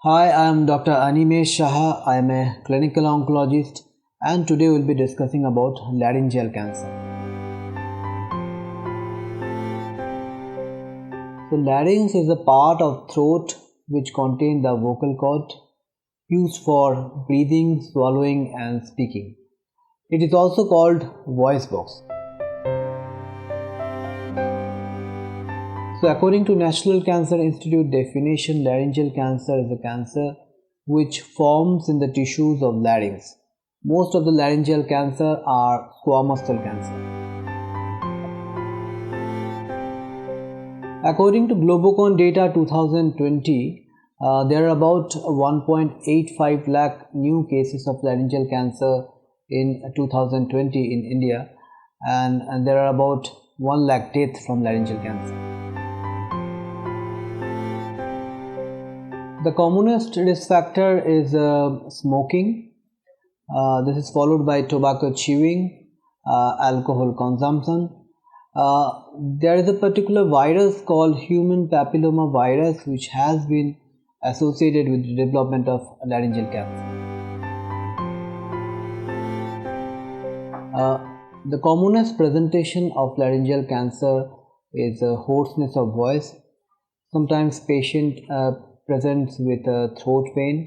Hi, I am Dr. Animesh Shah. I am a clinical oncologist and today we'll be discussing about laryngeal cancer. So larynx is a part of throat which contains the vocal cord used for breathing, swallowing and speaking. It is also called voice box. So according to National Cancer Institute definition, laryngeal cancer is a cancer which forms in the tissues of larynx. Most of the laryngeal cancer are squamous cell cancer. According to Globocon data 2020, there are about 1.85 lakh new cases of laryngeal cancer in 2020 in India, and there are about 1 lakh deaths from laryngeal cancer. The commonest risk factor is smoking. This is followed by tobacco chewing, alcohol consumption. Uh, there is a particular virus called human papilloma virus which has been associated with the development of laryngeal cancer. Uh, the commonest presentation of laryngeal cancer is hoarseness of voice. Sometimes patient presents with throat pain,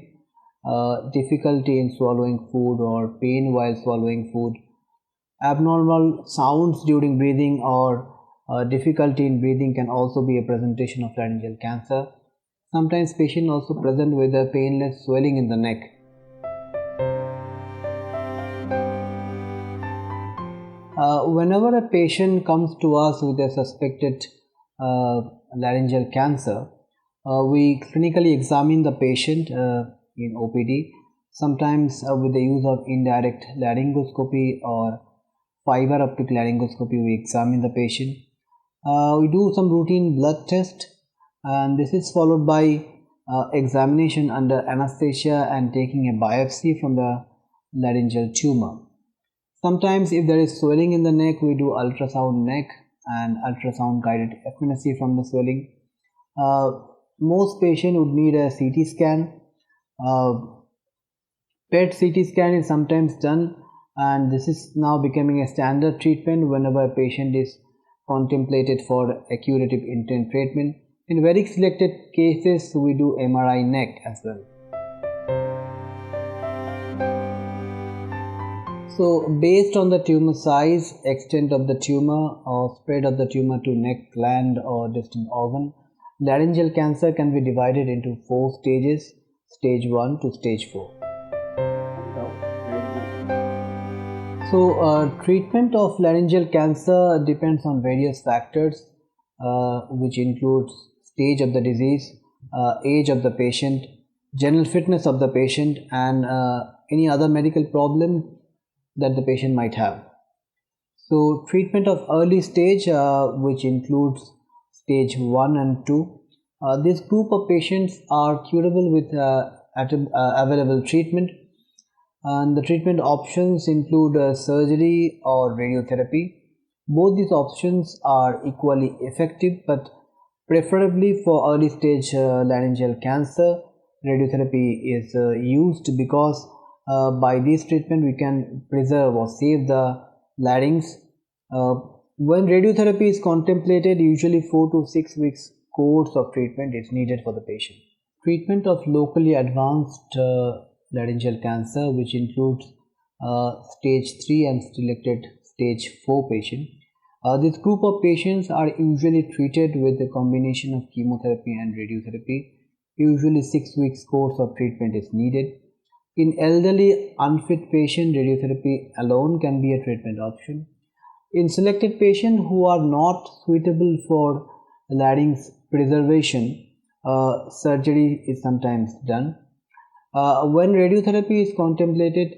difficulty in swallowing food or pain while swallowing food, abnormal sounds during breathing or difficulty in breathing can also be a presentation of laryngeal cancer. Sometimes patient also present with a painless swelling in the neck. Whenever a patient comes to us with a suspected laryngeal cancer, we clinically examine the patient in OPD, sometimes with the use of indirect laryngoscopy or fiber optic laryngoscopy. We examine the patient. We do some routine blood test, and this is followed by examination under anesthesia and taking a biopsy from the laryngeal tumor. Sometimes if there is swelling in the neck, we do ultrasound neck and ultrasound guided FNSC from the swelling. Uh, Most patient would need a CT scan. Uh, PET CT scan is sometimes done, and this is now becoming a standard treatment whenever a patient is contemplated for a curative intent treatment. In very selected cases, we do MRI neck as well. So, based on the tumor size, extent of the tumor, or spread of the tumor to neck, gland, or distant organ, laryngeal cancer can be divided into 4 stages, stage 1 to stage 4. So, treatment of laryngeal cancer depends on various factors, which includes stage of the disease, age of the patient, general fitness of the patient, and any other medical problem that the patient might have. So, treatment of early stage, which includes stage 1 and 2, this group of patients are curable with available treatment, and the treatment options include surgery or radiotherapy. Both these options are equally effective, but preferably for early stage laryngeal cancer, radiotherapy is used because by this treatment we can preserve or save the larynx. Uh, when radiotherapy is contemplated, usually 4 to 6 weeks course of treatment is needed for the patient. Treatment of locally advanced laryngeal cancer, which includes stage 3 and selected stage 4 patient. This group of patients are usually treated with a combination of chemotherapy and radiotherapy. Usually 6 weeks course of treatment is needed. In elderly unfit patient, radiotherapy alone can be a treatment option. In selected patients who are not suitable for larynx preservation, surgery is sometimes done. When radiotherapy is contemplated,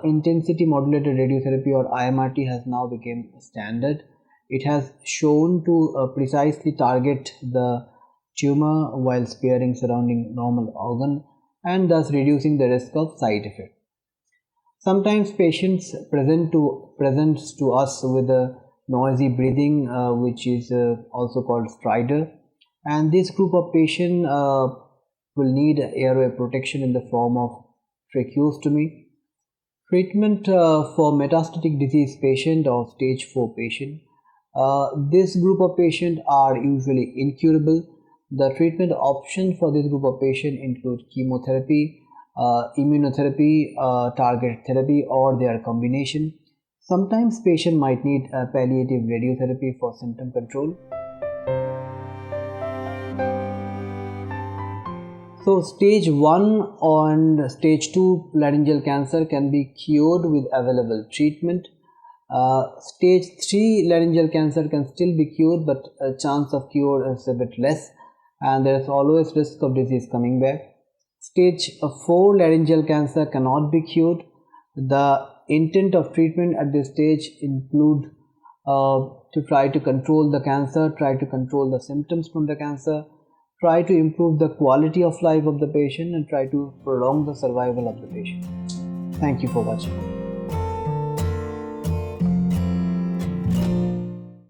intensity modulated radiotherapy or IMRT has now become standard. It has shown to precisely target the tumor while sparing surrounding normal organ and thus reducing the risk of side effect. Sometimes patients presents to us with a noisy breathing, which is also called stridor, and this group of patient will need airway protection in the form of tracheostomy. Treatment for metastatic disease patient or stage 4 patient. This group of patients are usually incurable. The treatment options for this group of patients include chemotherapy, immunotherapy, targeted therapy, or their combination. Sometimes patient might need palliative radiotherapy for symptom control. So stage 1 and stage 2 laryngeal cancer can be cured with available treatment. Stage 3 laryngeal cancer can still be cured, but chance of cure is a bit less, and there is always risk of disease coming back. Stage 4 laryngeal cancer cannot be cured. The intent of treatment at this stage include to try to control the cancer, try to control the symptoms from the cancer, try to improve the quality of life of the patient, and try to prolong the survival of the patient. Thank you for watching.